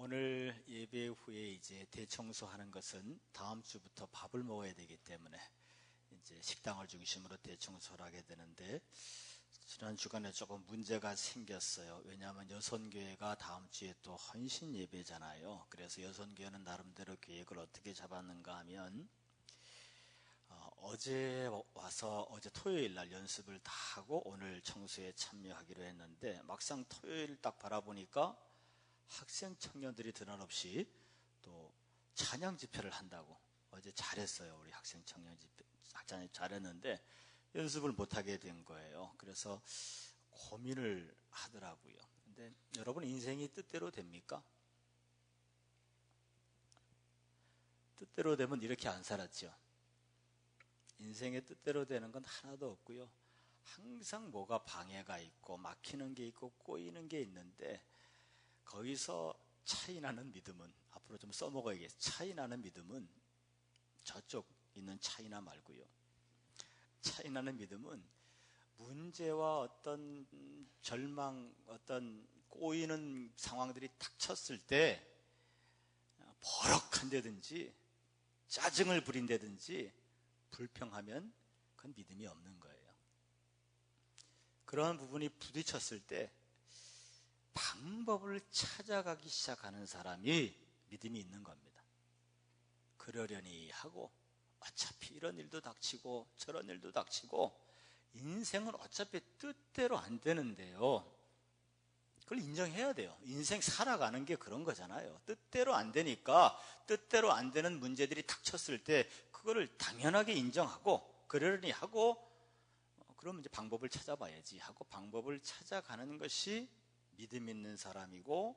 오늘 예배 후에 이제 대청소하는 것은 다음 주부터 밥을 먹어야 되기 때문에 이제 식당을 중심으로 대청소를 하게 되는데, 지난 주간에 조금 문제가 생겼어요. 왜냐하면 여선교회가 다음 주에 또 헌신 예배잖아요. 그래서 여선교회는 나름대로 계획을 어떻게 잡았는가 하면, 어제 와서 어제 토요일 날 연습을 다 하고 오늘 청소에 참여하기로 했는데, 막상 토요일 딱 바라보니까 학생 청년들이 드러없이 또 찬양 집회를 한다고. 어제 잘했어요. 우리 학생 청년 집회 잘했는데 연습을 못하게 된 거예요. 그래서 고민을 하더라고요. 근데 여러분, 인생이 뜻대로 됩니까? 뜻대로 되면 이렇게 안 살았죠. 인생의 뜻대로 되는 건 하나도 없고요. 항상 뭐가 방해가 있고 막히는 게 있고 꼬이는 게 있는데, 거기서 차이나는 믿음은, 앞으로 좀 써먹어야겠어요. 차이나는 믿음은 저쪽 있는 차이나 말고요. 차이나는 믿음은 문제와 어떤 절망, 어떤 꼬이는 상황들이 닥쳤을 때 버럭한다든지 짜증을 부린다든지 불평하면 그건 믿음이 없는 거예요. 그런 부분이 부딪혔을 때 방법을 찾아가기 시작하는 사람이 믿음이 있는 겁니다. 그러려니 하고 어차피 이런 일도 닥치고 저런 일도 닥치고 인생은 어차피 뜻대로 안 되는데요. 그걸 인정해야 돼요. 인생 살아가는 게 그런 거잖아요. 뜻대로 안 되니까 뜻대로 안 되는 문제들이 닥쳤을 때 그거를 당연하게 인정하고 그러려니 하고, 그러면 이제 방법을 찾아봐야지 하고 방법을 찾아가는 것이 믿음 있는 사람이고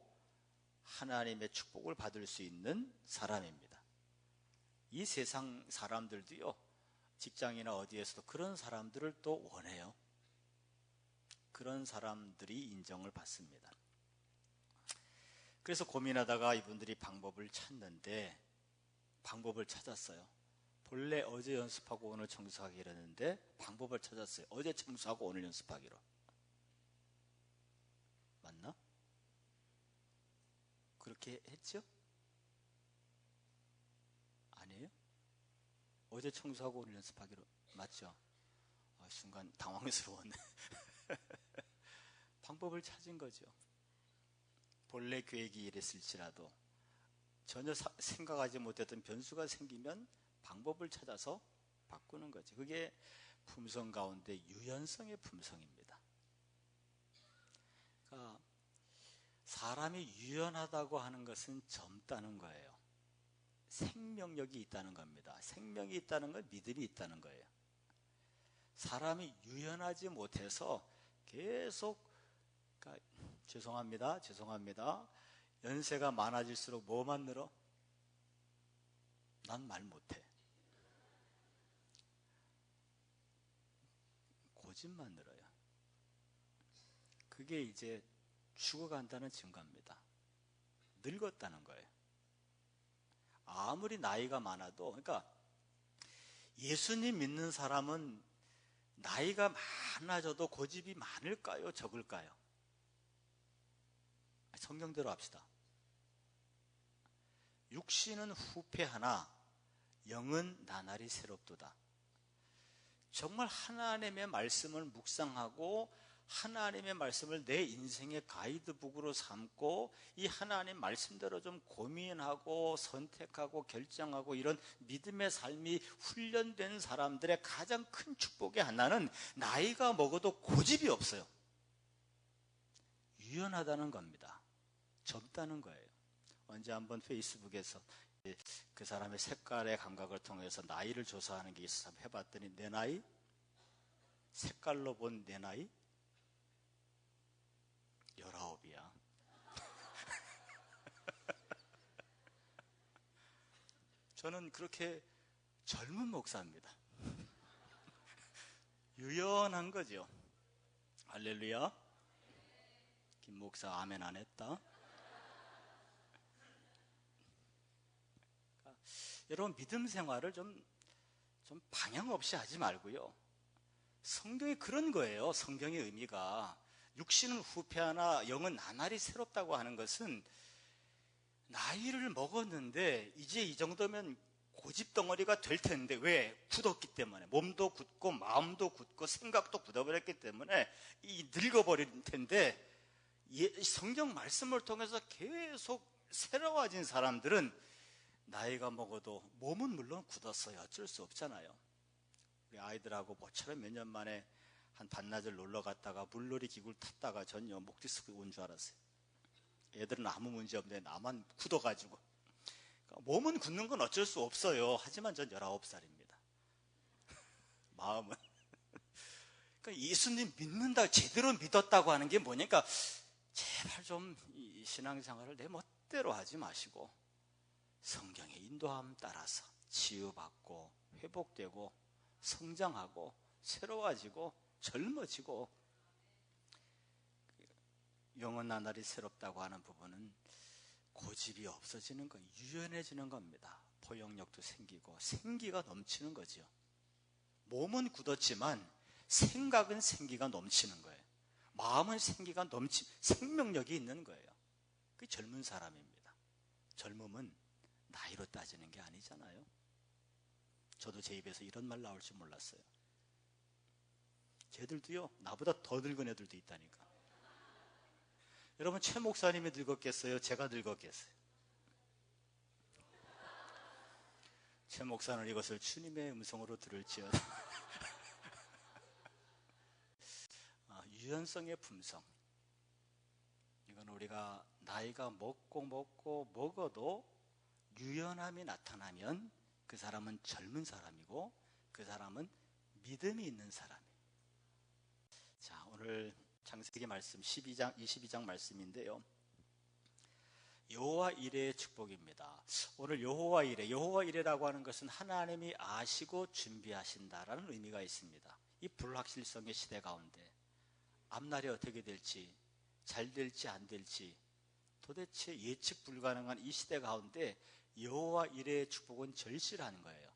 하나님의 축복을 받을 수 있는 사람입니다. 이 세상 사람들도요, 직장이나 어디에서도 그런 사람들을 또 원해요. 그런 사람들이 인정을 받습니다. 그래서 고민하다가 이분들이 방법을 찾는데, 방법을 찾았어요. 본래 어제 연습하고 오늘 청소하기로 했는데 방법을 찾았어요. 어제 청소하고 오늘 연습하기로. 맞나? 그렇게 했죠? 아니에요? 어제 청소하고 오늘 연습하기로. 맞죠? 순간 당황스러웠네. 방법을 찾은 거죠. 본래 계획이 이랬을지라도 전혀 생각하지 못했던 변수가 생기면 방법을 찾아서 바꾸는 거죠. 그게 품성 가운데 유연성의 품성입니다. 그러니까 사람이 유연하다고 하는 것은 젊다는 거예요. 생명력이 있다는 겁니다. 생명이 있다는 건 믿음이 있다는 거예요. 사람이 유연하지 못해서 계속, 그러니까 죄송합니다. 연세가 많아질수록 뭐만 늘어? 난 말 못해. 고집만 늘어요. 그게 이제 죽어간다는 증거입니다. 늙었다는 거예요. 아무리 나이가 많아도, 그러니까 예수님 믿는 사람은 나이가 많아져도 고집이 많을까요? 적을까요? 성경대로 합시다. 육신은 후패하나 영은 나날이 새롭도다. 정말 하나님의 말씀을 묵상하고 하나님의 말씀을 내 인생의 가이드북으로 삼고 이 하나님 말씀대로 좀 고민하고 선택하고 결정하고 이런 믿음의 삶이 훈련된 사람들의 가장 큰 축복의 하나는 나이가 먹어도 고집이 없어요. 유연하다는 겁니다. 젊다는 거예요. 언제 한번 페이스북에서 그 사람의 색깔의 감각을 통해서 나이를 조사하는 게 있어서 한번 해봤더니, 내 나이? 색깔로 본 내 나이? 19이야. 저는 그렇게 젊은 목사입니다. 유연한 거죠. 할렐루야. 김 목사 아멘 안 했다. 그러니까 여러분, 믿음 생활을 좀 방향 없이 하지 말고요. 성경이 그런 거예요. 성경의 의미가 육신은 후패하나 영은 나날이 새롭다고 하는 것은 나이를 먹었는데 이제 이 정도면 고집덩어리가 될 텐데, 왜? 굳었기 때문에. 몸도 굳고 마음도 굳고 생각도 굳어버렸기 때문에 늙어버릴 텐데, 성경 말씀을 통해서 계속 새로워진 사람들은 나이가 먹어도 몸은 물론 굳었어요. 어쩔 수 없잖아요. 우리 아이들하고 모처럼 몇 년 만에 한 반나절 놀러 갔다가 물놀이 기구를 탔다가 전요 목 디스크 온 줄 알았어요. 애들은 아무 문제 없는데 나만 굳어가지고. 그러니까 몸은 굳는 건 어쩔 수 없어요. 하지만 전 19살입니다. 마음은. 그러니까 예수님 믿는다, 제대로 믿었다고 하는 게 뭐냐니까, 제발 좀 이 신앙생활을 내 멋대로 하지 마시고 성경의 인도함 따라서 치유받고 회복되고 성장하고 새로워지고 젊어지고, 영혼 나날이 새롭다고 하는 부분은 고집이 없어지는 거, 유연해지는 겁니다. 포용력도 생기고 생기가 넘치는 거죠. 몸은 굳었지만 생각은 생기가 넘치는 거예요. 마음은 생기가 생명력이 있는 거예요. 그게 젊은 사람입니다. 젊음은 나이로 따지는 게 아니잖아요. 저도 제 입에서 이런 말 나올 줄 몰랐어요. 쟤들도요, 나보다 더 늙은 애들도 있다니까. 여러분, 최 목사님이 늙었겠어요? 제가 늙었겠어요? 최 목사는 이것을 주님의 음성으로 들을지어다. 유연성의 품성. 이건 우리가 나이가 먹어도 유연함이 나타나면 그 사람은 젊은 사람이고 그 사람은 믿음이 있는 사람이에요. 자, 오늘 창세기 말씀 22장 말씀인데요. 여호와 이레의 축복입니다. 오늘 여호와 이레라고 하는 것은 하나님이 아시고 준비하신다라는 의미가 있습니다. 이 불확실성의 시대 가운데 앞날이 어떻게 될지, 잘 될지 안 될지 도대체 예측 불가능한 이 시대 가운데 여호와 이레의 축복은 절실한 거예요.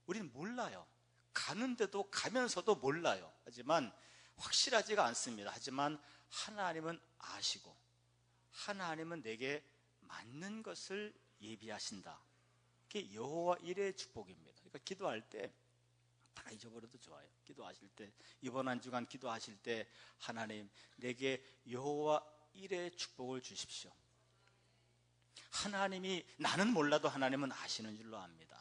우리는 몰라요. 가는데도 가면서도 몰라요. 하지만 확실하지가 않습니다. 하지만 하나님은 아시고 하나님은 내게 맞는 것을 예비하신다. 그게 여호와 이레의 축복입니다. 그러니까 기도할 때 다 잊어버려도 좋아요. 기도하실 때, 이번 한 주간 기도하실 때, 하나님 내게 여호와 이레의 축복을 주십시오. 하나님이, 나는 몰라도 하나님은 아시는 줄로 압니다.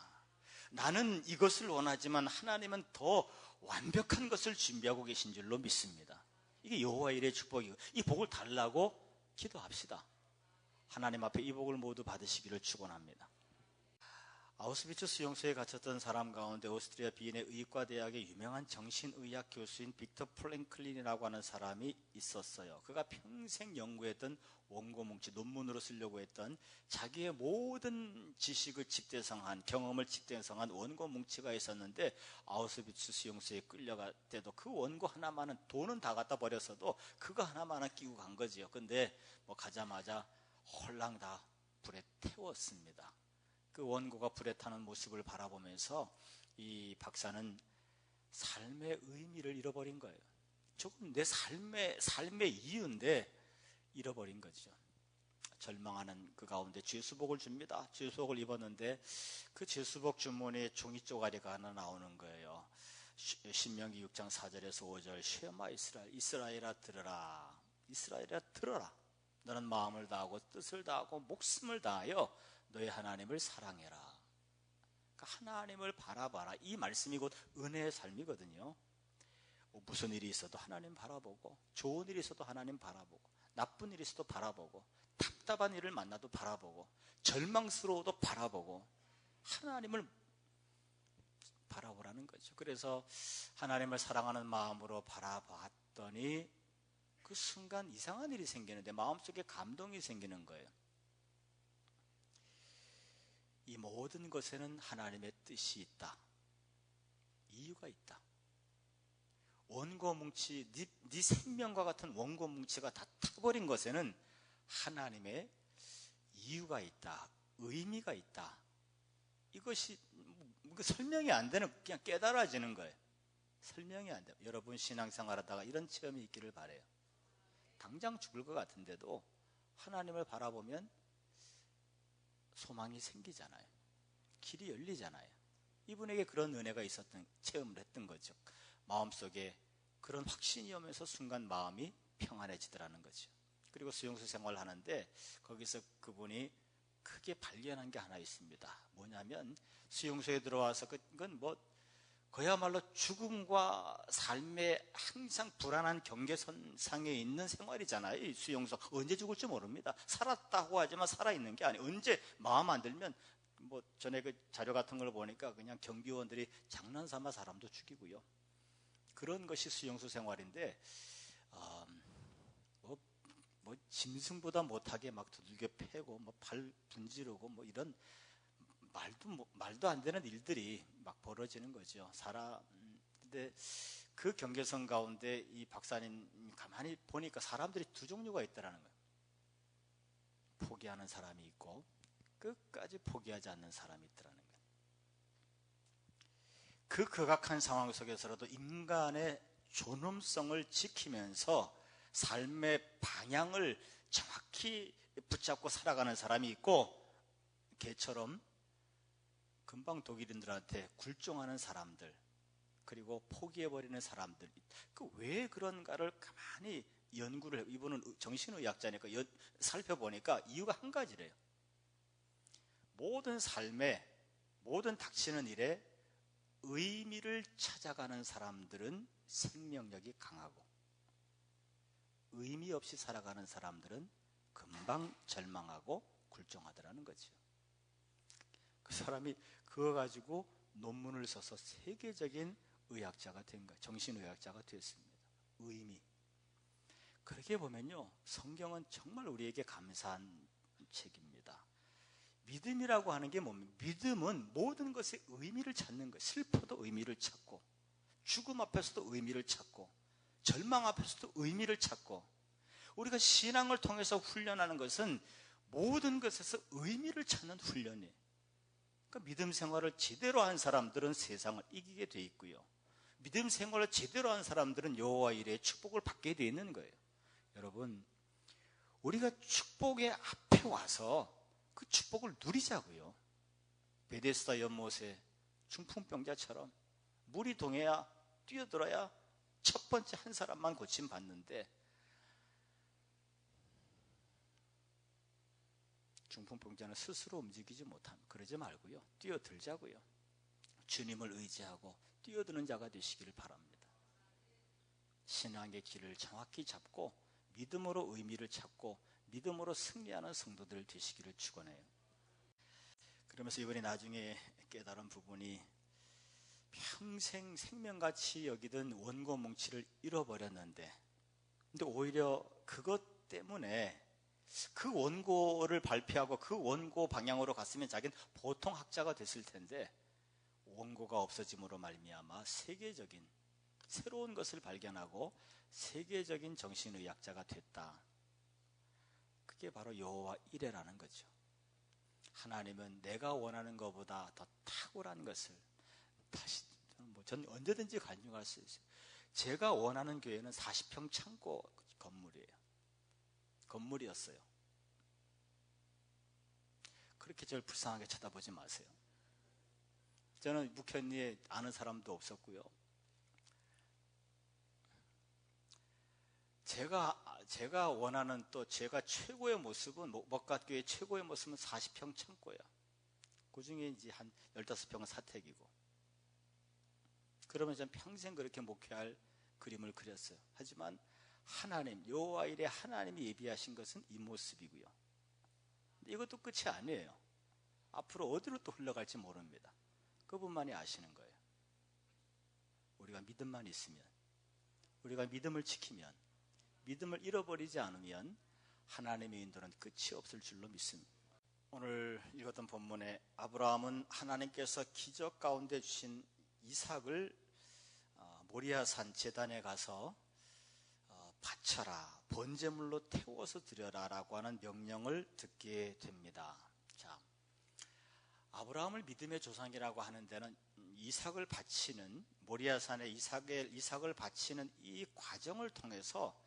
나는 이것을 원하지만 하나님은 더 완벽한 것을 준비하고 계신 줄로 믿습니다. 이게 여호와 이레의 축복이고, 이 복을 달라고 기도합시다. 하나님 앞에 이 복을 모두 받으시기를 축원합니다. 아우슈비츠 수용소에 갇혔던 사람 가운데 오스트리아 비엔의 의과대학의 유명한 정신의학 교수인 빅터 플랭클린이라고 하는 사람이 있었어요. 그가 평생 연구했던 원고뭉치, 논문으로 쓰려고 했던 자기의 모든 지식을 집대성한, 경험을 집대성한 원고뭉치가 있었는데, 아우슈비츠 수용소에 끌려갈 때도 그 원고 하나만은, 돈은 다 갖다 버렸어도 그거 하나만은 끼고 간 거지요. 근데 가자마자 홀랑 다 불에 태웠습니다. 그 원고가 불에 타는 모습을 바라보면서 이 박사는 삶의 의미를 잃어버린 거예요. 조금 내 삶의 이유인데 잃어버린 거죠. 절망하는 그 가운데 죄수복을 줍니다. 죄수복을 입었는데 그 죄수복 주머니에 종이 쪼가리가 하나 나오는 거예요. 신명기 6장 4절에서 5절, 쉐마 이스라엘아 들으라. 이스라엘아 들어라. 너는 마음을 다하고 뜻을 다하고 목숨을 다하여 너의 하나님을 사랑해라. 그러니까 하나님을 바라봐라. 이 말씀이 곧 은혜의 삶이거든요. 무슨 일이 있어도 하나님 바라보고, 좋은 일이 있어도 하나님 바라보고, 나쁜 일이 있어도 바라보고, 답답한 일을 만나도 바라보고, 절망스러워도 바라보고, 하나님을 바라보라는 거죠. 그래서 하나님을 사랑하는 마음으로 바라봤더니 그 순간 이상한 일이 생기는데 마음속에 감동이 생기는 거예요. 이 모든 것에는 하나님의 뜻이 있다. 이유가 있다. 원고뭉치, 네 생명과 같은 원고뭉치가 다 타버린 것에는 하나님의 이유가 있다. 의미가 있다. 이것이 설명이 안 되는, 그냥 깨달아지는 거예요. 설명이 안 돼요. 여러분 신앙생활 하다가 이런 체험이 있기를 바라요. 당장 죽을 것 같은데도 하나님을 바라보면 소망이 생기잖아요. 길이 열리잖아요. 이분에게 그런 은혜가 있었던, 체험을 했던 거죠. 마음속에 그런 확신이 오면서 순간 마음이 평안해지더라는 거죠. 그리고 수용소 생활을 하는데 거기서 그분이 크게 발견한 게 하나 있습니다. 뭐냐면 수용소에 들어와서 그건 뭐 그야말로 죽음과 삶의 항상 불안한 경계선상에 있는 생활이잖아요. 이 수용소 언제 죽을지 모릅니다. 살았다고 하지만 살아있는 게 아니에요. 언제 마음 안 들면 뭐 전에 그 자료 같은 걸 보니까 그냥 경비원들이 장난삼아 사람도 죽이고요. 그런 것이 수용소 생활인데 뭐 짐승보다 못하게 막 두들겨 패고 뭐 발 분지르고 뭐 이런 말도 안 되는 일들이 막 벌어지는 거죠. 근데 그 경계선 가운데 이 박사님 가만히 보니까 사람들이 두 종류가 있다라는 거예요. 포기하는 사람이 있고 끝까지 포기하지 않는 사람이 있더라는 거예요. 그 극악한 상황 속에서라도 인간의 존엄성을 지키면서 삶의 방향을 정확히 붙잡고 살아가는 사람이 있고, 개처럼 금방 독일인들한테 굴종하는 사람들, 그리고 포기해버리는 사람들, 왜 그런가를 가만히 연구를 해요. 이분은 정신의학자니까 살펴보니까 이유가 한 가지래요. 모든 삶에, 모든 닥치는 일에 의미를 찾아가는 사람들은 생명력이 강하고, 의미 없이 살아가는 사람들은 금방 절망하고 굴종하더라는 거죠. 그 사람이 그거 가지고 논문을 써서 세계적인 의학자가 된 거예요. 정신의학자가 됐습니다. 의미. 그렇게 보면요, 성경은 정말 우리에게 감사한 책입니다. 믿음이라고 하는 게 뭡니까? 믿음은 모든 것에 의미를 찾는 거예요. 슬퍼도 의미를 찾고, 죽음 앞에서도 의미를 찾고, 절망 앞에서도 의미를 찾고, 우리가 신앙을 통해서 훈련하는 것은 모든 것에서 의미를 찾는 훈련이에요. 그러니까 믿음 생활을 제대로 한 사람들은 세상을 이기게 돼 있고요, 믿음 생활을 제대로 한 사람들은 여호와 이레의 축복을 받게 돼 있는 거예요. 여러분, 우리가 축복의 앞에 와서 그 축복을 누리자고요. 베데스다 연못에 중풍병자처럼 물이 동해야, 뛰어들어야 첫 번째 한 사람만 고침받는데, 중풍병자는 스스로 움직이지 못합니다. 그러지 말고요, 뛰어들자고요. 주님을 의지하고 뛰어드는 자가 되시기를 바랍니다. 신앙의 길을 정확히 잡고 믿음으로 의미를 찾고 믿음으로 승리하는 성도들 되시기를 축원해요. 그러면서 이번에 나중에 깨달은 부분이, 평생 생명같이 여기던 원고 뭉치를 잃어버렸는데, 근데 오히려 그것 때문에 그 원고를 발표하고 그 원고 방향으로 갔으면 자기는 보통 학자가 됐을 텐데, 원고가 없어짐으로 말미암아 세계적인 새로운 것을 발견하고 세계적인 정신의학자가 됐다. 그게 바로 여호와 이레라는 거죠. 하나님은 내가 원하는 것보다 더 탁월한 것을, 전 언제든지 간증할 수 있어요. 제가 원하는 교회는 40평 창고 건물이었어요. 그렇게 저를 불쌍하게 쳐다보지 마세요. 저는 묵현리에 아는 사람도 없었고요, 제가 원하는, 또 제가 최고의 모습은, 먹갓교회 최고의 모습은 40평 창고예요. 그 중에 이제 한 15평은 사택이고, 그러면 저는 평생 그렇게 목회할 그림을 그렸어요. 하지만 하나님, 여호와 이레 하나님이 예비하신 것은 이 모습이고요. 근데 이것도 끝이 아니에요. 앞으로 어디로 또 흘러갈지 모릅니다. 그분만이 아시는 거예요. 우리가 믿음만 있으면, 우리가 믿음을 지키면, 믿음을 잃어버리지 않으면 하나님의 인도는 끝이 없을 줄로 믿습니다. 오늘 읽었던 본문에 아브라함은 하나님께서 기적 가운데 주신 이삭을 모리아산 제단에 가서 바쳐라, 번제물로 태워서 드려라 라고 하는 명령을 듣게 됩니다. 자, 아브라함을 믿음의 조상이라고 하는 데는 이삭을 바치는, 모리아산에 이삭을 바치는 이 과정을 통해서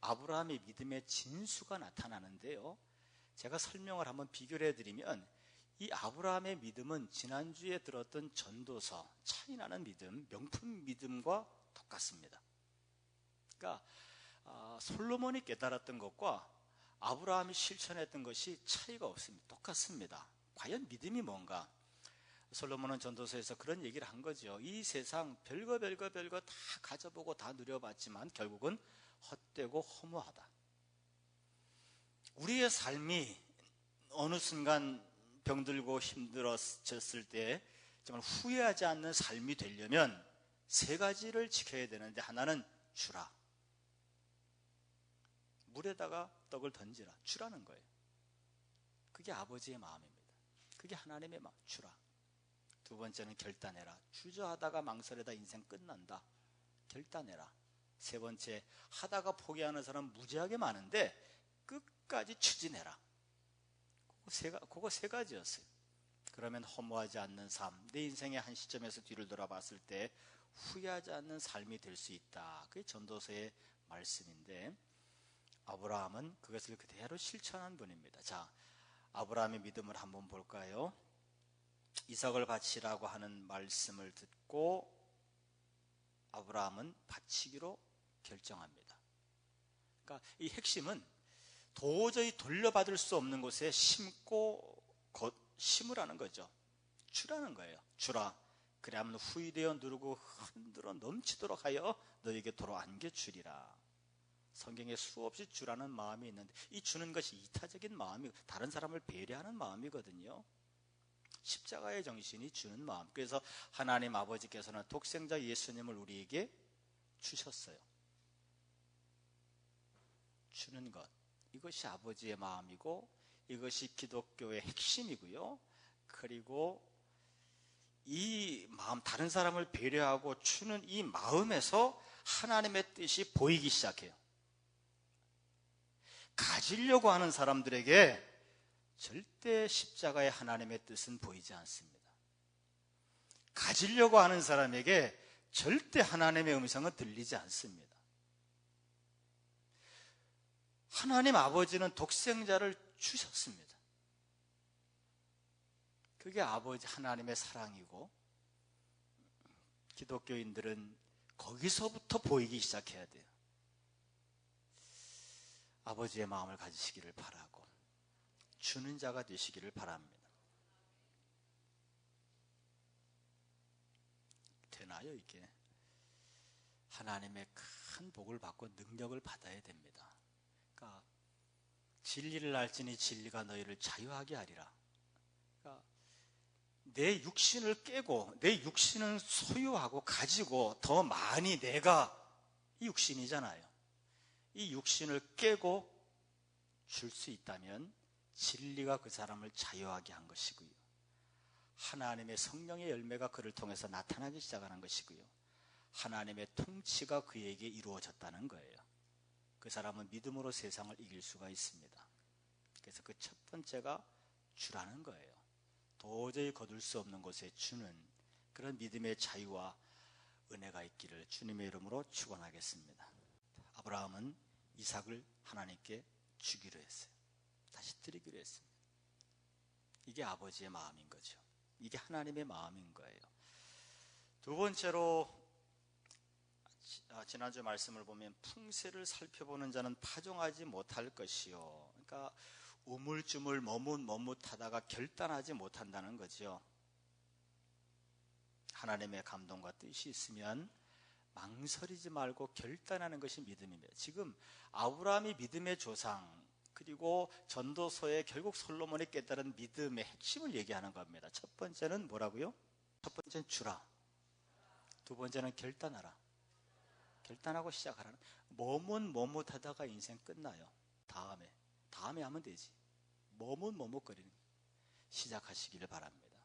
아브라함의 믿음의 진수가 나타나는데요, 제가 설명을 한번 비교를 해드리면, 이 아브라함의 믿음은 지난주에 들었던 전도서, 차이나는 믿음, 명품 믿음과 똑같습니다. 그러니까 솔로몬이 깨달았던 것과 아브라함이 실천했던 것이 차이가 없습니다. 똑같습니다. 과연 믿음이 뭔가? 솔로몬은 전도서에서 그런 얘기를 한 거죠. 이 세상 별거 다 가져보고 다 누려봤지만 결국은 헛되고 허무하다. 우리의 삶이 어느 순간 병들고 힘들어졌을 때 정말 후회하지 않는 삶이 되려면 세 가지를 지켜야 되는데, 하나는 주라. 물에다가 떡을 던지라. 주라는 거예요. 그게 아버지의 마음입니다. 그게 하나님의 마음. 주라. 두 번째는 결단해라. 주저하다가 망설이다 인생 끝난다. 결단해라. 세 번째, 하다가 포기하는 사람 무지하게 많은데 끝까지 추진해라. 그거 세 가지였어요. 그러면 허무하지 않는 삶, 내 인생의 한 시점에서 뒤를 돌아봤을 때 후회하지 않는 삶이 될 수 있다. 그게 전도서의 말씀인데, 아브라함은 그것을 그대로 실천한 분입니다. 자, 아브라함의 믿음을 한번 볼까요? 이삭을 바치라고 하는 말씀을 듣고 아브라함은 바치기로 결정합니다. 그러니까 이 핵심은 도저히 돌려받을 수 없는 곳에 심고 심으라는 거죠. 주라는 거예요. 주라. 그래야만 후이되어 누르고 흔들어 넘치도록 하여 너에게 도로 안겨주리라. 성경에 수없이 주라는 마음이 있는데, 이 주는 것이 이타적인 마음이고 다른 사람을 배려하는 마음이거든요. 십자가의 정신이 주는 마음. 그래서 하나님 아버지께서는 독생자 예수님을 우리에게 주셨어요. 주는 것, 이것이 아버지의 마음이고 이것이 기독교의 핵심이고요. 그리고 이 마음, 다른 사람을 배려하고 주는 이 마음에서 하나님의 뜻이 보이기 시작해요. 가지려고 하는 사람들에게 절대 십자가의 하나님의 뜻은 보이지 않습니다. 가지려고 하는 사람에게 절대 하나님의 음성은 들리지 않습니다. 하나님 아버지는 독생자를 주셨습니다. 그게 아버지 하나님의 사랑이고, 기독교인들은 거기서부터 보이기 시작해야 돼요. 아버지의 마음을 가지시기를 바라고 주는 자가 되시기를 바랍니다. 되나요 이게? 하나님의 큰 복을 받고 능력을 받아야 됩니다. 그러니까 진리를 알지니 진리가 너희를 자유하게 하리라. 그러니까 내 육신을 깨고, 내 육신은 소유하고 가지고 더 많이 내가, 이 육신이잖아요. 이 육신을 깨고 줄 수 있다면 진리가 그 사람을 자유하게 한 것이고요. 하나님의 성령의 열매가 그를 통해서 나타나기 시작하는 것이고요. 하나님의 통치가 그에게 이루어졌다는 거예요. 그 사람은 믿음으로 세상을 이길 수가 있습니다. 그래서 그 첫 번째가 주라는 거예요. 도저히 거둘 수 없는 곳에 주는 그런 믿음의 자유와 은혜가 있기를 주님의 이름으로 축원하겠습니다. 아브라함은 이삭을 하나님께 주기로 했어요. 다시 드리기로 했습니다. 이게 아버지의 마음인 거죠. 이게 하나님의 마음인 거예요. 두 번째로, 지난주 말씀을 보면 풍세를 살펴보는 자는 파종하지 못할 것이요. 그러니까 우물쭈물 머뭇머뭇하다가 결단하지 못한다는 거죠. 하나님의 감동과 뜻이 있으면 망설이지 말고 결단하는 것이 믿음입니다. 지금 아브라함이 믿음의 조상, 그리고 전도서에 결국 솔로몬이 깨달은 믿음의 핵심을 얘기하는 겁니다. 첫 번째는 뭐라고요? 첫 번째는 주라. 두 번째는 결단하라. 결단하고 시작하라. 머뭇머뭇하다가 인생 끝나요. 다음에 하면 되지. 머뭇머뭇거리는 시작하시기를 바랍니다.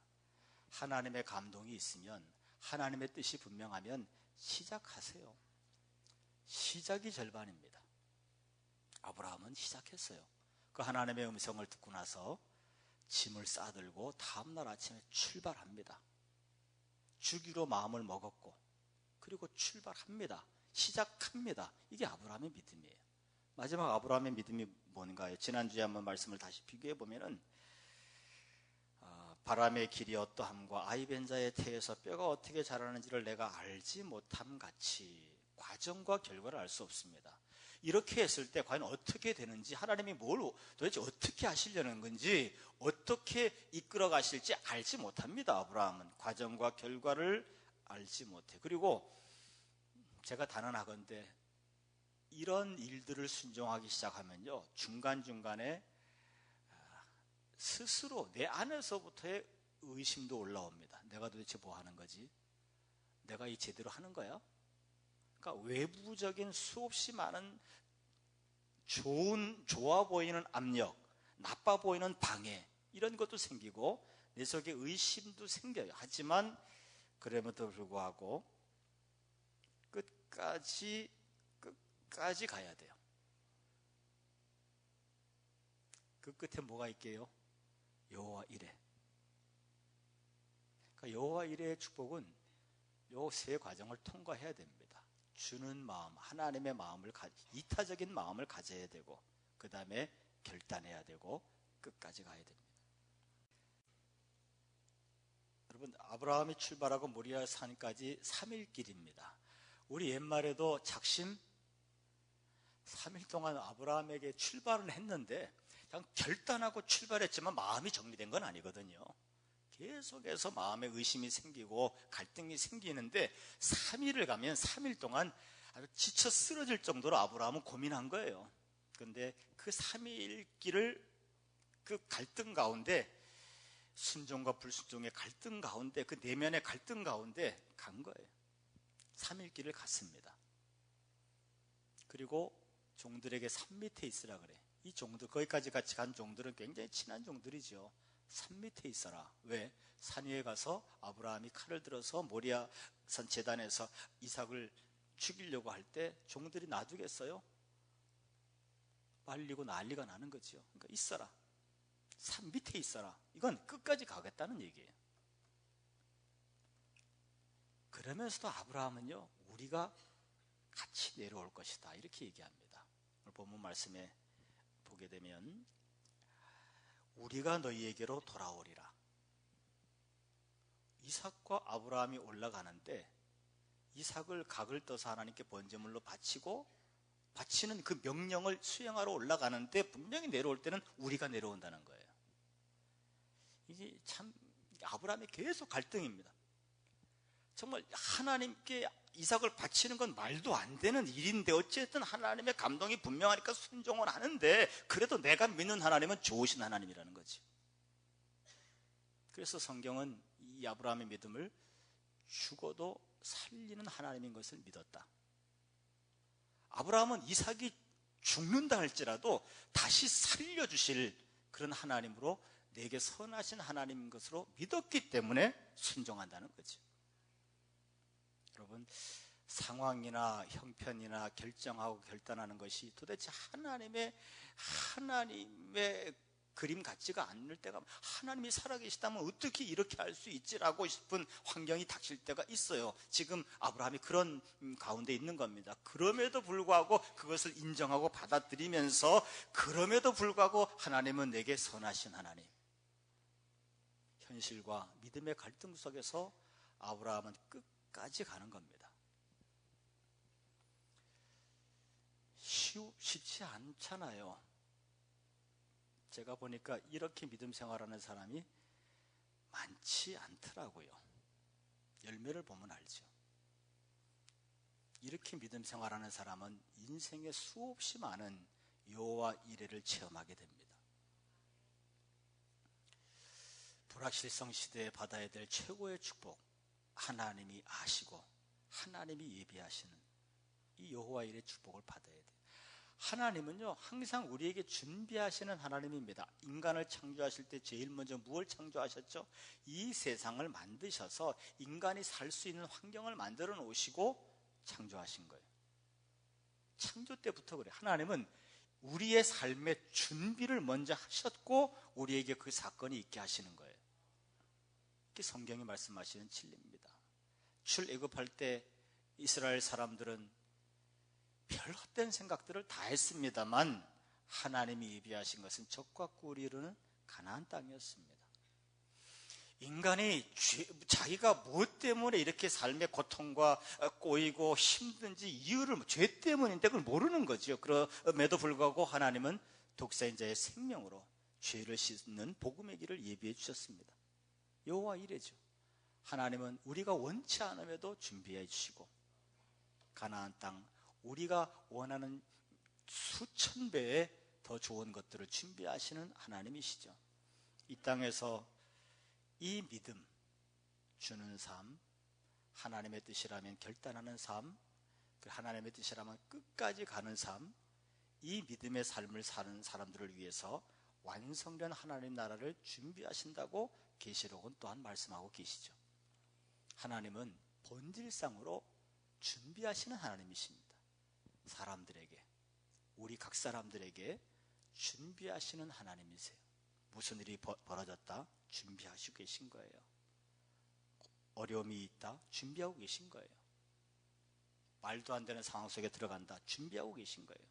하나님의 감동이 있으면, 하나님의 뜻이 분명하면 시작하세요. 시작이 절반입니다. 아브라함은 시작했어요. 그 하나님의 음성을 듣고 나서 짐을 싸들고 다음날 아침에 출발합니다. 주기로 마음을 먹었고, 그리고 출발합니다. 시작합니다. 이게 아브라함의 믿음이에요. 마지막 아브라함의 믿음이 뭔가요? 지난주에 한번 말씀을 다시 비교해 보면은 바람의 길이 어떠함과 아이벤자의 태에서 뼈가 어떻게 자라는지를 내가 알지 못함 같이 과정과 결과를 알 수 없습니다. 이렇게 했을 때 과연 어떻게 되는지, 하나님이 뭘 도대체 어떻게 하시려는 건지, 어떻게 이끌어 가실지 알지 못합니다. 아브라함은 과정과 결과를 알지 못해. 그리고 제가 단언하건대 이런 일들을 순종하기 시작하면요, 중간중간에 스스로 내 안에서부터의 의심도 올라옵니다. 내가 도대체 뭐 하는 거지? 내가 이 제대로 하는 거야? 그러니까 외부적인 수없이 많은 좋아 보이는 압력, 나빠 보이는 방해, 이런 것도 생기고 내 속에 의심도 생겨요. 하지만 그럼에도 불구하고 끝까지 가야 돼요. 그 끝에 뭐가 있게요? 여호와 이레. 그러니까 여호와 이레의 축복은 요 세 과정을 통과해야 됩니다. 주는 마음, 하나님의 마음을, 이타적인 마음을 가져야 되고, 그 다음에 결단해야 되고, 끝까지 가야 됩니다. 여러분, 아브라함이 출발하고 모리아 산까지 3일 길입니다. 우리 옛말에도 작심 3일 동안 아브라함에게 출발은 했는데 그냥 결단하고 출발했지만 마음이 정리된 건 아니거든요. 계속해서 마음에 의심이 생기고 갈등이 생기는데 3일을 가면 3일 동안 아주 지쳐 쓰러질 정도로 아브라함은 고민한 거예요. 그런데 그 3일 길을 그 갈등 가운데, 순종과 불순종의 갈등 가운데, 그 내면의 갈등 가운데 간 거예요. 3일 길을 갔습니다. 그리고 종들에게 산 밑에 있으라 그래. 이 종들, 거기까지 같이 간 종들은 굉장히 친한 종들이죠. 산 밑에 있어라. 왜? 산 위에 가서 아브라함이 칼을 들어서 모리아 산 제단에서 이삭을 죽이려고 할 때 종들이 놔두겠어요? 말리고 난리가 나는 거죠. 그러니까 있어라. 산 밑에 있어라. 이건 끝까지 가겠다는 얘기예요. 그러면서도 아브라함은요, 우리가 같이 내려올 것이다, 이렇게 얘기합니다. 오늘 본문 말씀에 보게 되면 우리가 너희에게로 돌아오리라. 이삭과 아브라함이 올라가는데 이삭을 각을 떠서 하나님께 번제물로 바치는 그 명령을 수행하러 올라가는데 분명히 내려올 때는 우리가 내려온다는 거예요. 이게 참 아브라함이 계속 갈등입니다. 정말 하나님께 이삭을 바치는 건 말도 안 되는 일인데 어쨌든 하나님의 감동이 분명하니까 순종은 하는데, 그래도 내가 믿는 하나님은 좋으신 하나님이라는 거지. 그래서 성경은 이 아브라함의 믿음을 죽어도 살리는 하나님인 것을 믿었다. 아브라함은 이삭이 죽는다 할지라도 다시 살려주실 그런 하나님으로, 내게 선하신 하나님인 것으로 믿었기 때문에 순종한다는 거지. 여러분, 상황이나 형편이나 결정하고 결단하는 것이 도대체 하나님의 그림 같지가 않을 때가, 하나님이 살아계시다면 어떻게 이렇게 할 수 있지라고 싶은 환경이 닥칠 때가 있어요. 지금 아브라함이 그런 가운데 있는 겁니다. 그럼에도 불구하고 그것을 인정하고 받아들이면서, 그럼에도 불구하고 하나님은 내게 선하신 하나님, 현실과 믿음의 갈등 속에서 아브라함은 끝까지 가는 겁니다. 쉽지 않잖아요. 제가 보니까 이렇게 믿음 생활하는 사람이 많지 않더라고요. 열매를 보면 알죠. 이렇게 믿음 생활하는 사람은 인생에 수없이 많은 여호와 이레를 체험하게 됩니다. 불확실성 시대에 받아야 될 최고의 축복, 하나님이 아시고 하나님이 예비하시는 이 여호와 이레 축복을 받아야 돼요. 하나님은요, 항상 우리에게 준비하시는 하나님입니다. 인간을 창조하실 때 제일 먼저 무엇을 창조하셨죠? 이 세상을 만드셔서 인간이 살 수 있는 환경을 만들어 놓으시고 창조하신 거예요. 창조 때부터 그래요. 하나님은 우리의 삶의 준비를 먼저 하셨고 우리에게 그 사건이 있게 하시는 거예요. 이게 성경이 말씀하시는 진리입니다. 출애굽할 때 이스라엘 사람들은 별 헛된 생각들을 다 했습니다만 하나님이 예비하신 것은 적과 꿀이 이루는 가나안 땅이었습니다. 인간이 자기가 무엇 때문에 이렇게 삶의 고통과 꼬이고 힘든지 이유를 죄 때문인데 그걸 모르는 거죠. 그럼에도 불구하고 하나님은 독생자의 생명으로 죄를 씻는 복음의 길을 예비해 주셨습니다. 여호와 이레죠. 하나님은 우리가 원치 않음에도 준비해 주시고 가나안 땅 우리가 원하는 수천 배의 더 좋은 것들을 준비하시는 하나님이시죠. 이 땅에서 이 믿음 주는 삶, 하나님의 뜻이라면 결단하는 삶, 하나님의 뜻이라면 끝까지 가는 삶, 이 믿음의 삶을 사는 사람들을 위해서 완성된 하나님 나라를 준비하신다고 계시록은 또한 말씀하고 계시죠. 하나님은 본질상으로 준비하시는 하나님이십니다. 사람들에게, 우리 각 사람들에게 준비하시는 하나님이세요. 무슨 일이 벌어졌다? 준비하시고 계신 거예요. 어려움이 있다? 준비하고 계신 거예요. 말도 안 되는 상황 속에 들어간다? 준비하고 계신 거예요.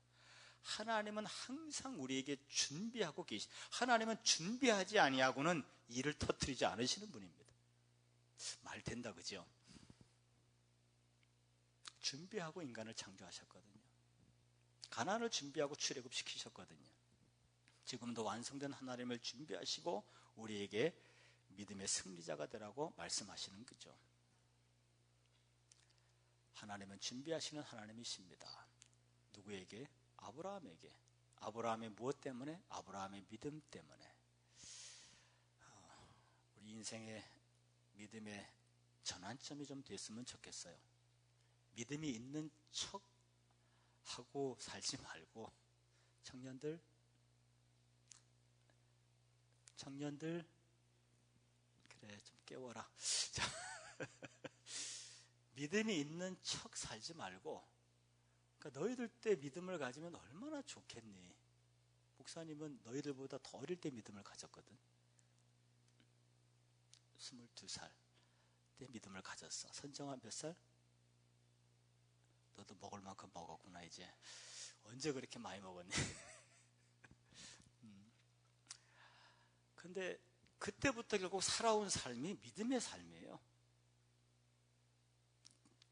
하나님은 항상 우리에게 준비하고 계신, 하나님은 준비하지 아니하고는 일을 터뜨리지 않으시는 분입니다. 말 된다, 그죠? 준비하고 인간을 창조하셨거든요. 가나안을 준비하고 출애굽시키셨거든요. 지금도 완성된 하나님을 준비하시고 우리에게 믿음의 승리자가 되라고 말씀하시는 거죠. 하나님은 준비하시는 하나님이십니다. 누구에게? 아브라함에게. 아브라함의 무엇 때문에? 아브라함의 믿음 때문에. 우리 인생의 믿음의 전환점이 좀 됐으면 좋겠어요. 믿음이 있는 척 하고 살지 말고, 청년들 그래 좀 깨워라. 믿음이 있는 척 살지 말고, 그러니까 너희들 때 믿음을 가지면 얼마나 좋겠니? 목사님은 너희들보다 더 어릴 때 믿음을 가졌거든. 22살 때 믿음을 가졌어. 선정아 몇 살? 너도 먹을 만큼 먹었구나. 이제 언제 그렇게 많이 먹었니? 근데 그때부터 결국 살아온 삶이 믿음의 삶이에요.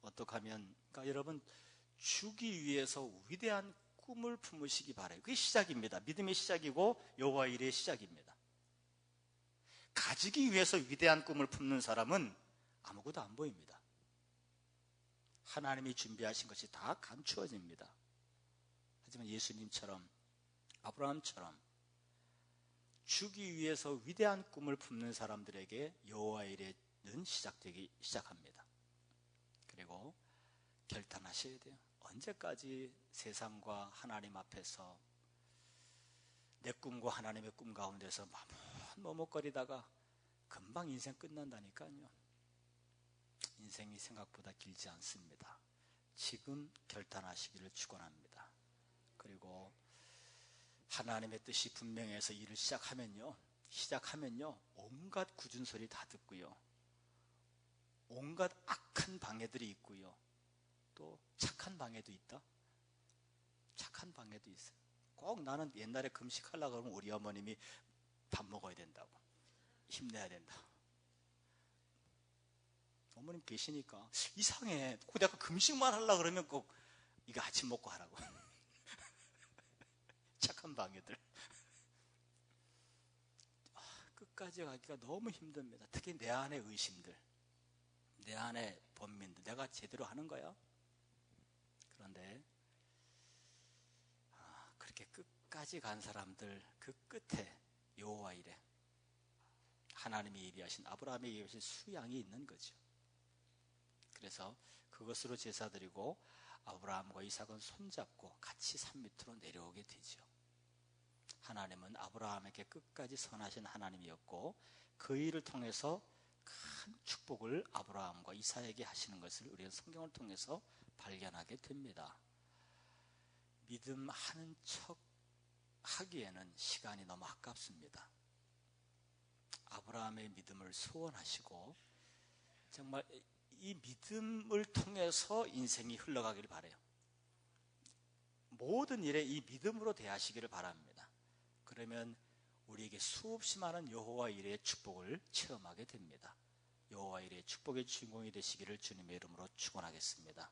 어떻게 하면, 그러니까 여러분 주기 위해서 위대한 꿈을 품으시기 바라요. 그게 시작입니다. 믿음의 시작이고 여호와 일의 시작입니다. 가지기 위해서 위대한 꿈을 품는 사람은 아무것도 안 보입니다. 하나님이 준비하신 것이 다 감추어집니다. 하지만 예수님처럼, 아브라함처럼 주기 위해서 위대한 꿈을 품는 사람들에게 여호와 일에는 시작되기 시작합니다. 그리고 결단하셔야 돼요. 언제까지 세상과 하나님 앞에서 내 꿈과 하나님의 꿈 가운데서 머뭇거리다가 금방 인생 끝난다니까요. 인생이 생각보다 길지 않습니다. 지금 결단하시기를 축원합니다. 그리고 하나님의 뜻이 분명해서 일을 시작하면요 온갖 굳은 소리 다 듣고요, 온갖 악한 방해들이 있고요, 또 착한 방해도 있다. 착한 방해도 있어요. 꼭 나는 옛날에 금식하려고 그러면 우리 어머님이 밥 먹어야 된다고, 힘내야 된다. 어머님 계시니까 이상해. 꼭 내가 금식만 하려고 그러면 꼭 이거 아침 먹고 하라고. 착한 방해들. 끝까지 가기가 너무 힘듭니다. 특히 내 안의 의심들, 내 안의 번민들, 내가 제대로 하는 거야? 그런데 그렇게 끝까지 간 사람들 그 끝에 여호와 이레, 하나님이 예비하신, 아브라함이 예비하신 수양이 있는 거죠. 그래서 그것으로 제사드리고 아브라함과 이삭은 손잡고 같이 산 밑으로 내려오게 되죠. 하나님은 아브라함에게 끝까지 선하신 하나님이었고 그 일을 통해서 큰 축복을 아브라함과 이삭에게 하시는 것을 우리는 성경을 통해서 발견하게 됩니다. 믿음하는 척 하기에는 시간이 너무 아깝습니다. 아브라함의 믿음을 소원하시고 정말 이 믿음을 통해서 인생이 흘러가기를 바라요. 모든 일에 이 믿음으로 대하시기를 바랍니다. 그러면 우리에게 수없이 많은 여호와 일의 축복을 체험하게 됩니다. 여호와 일의 축복의 주인공이 되시기를 주님의 이름으로 축원하겠습니다.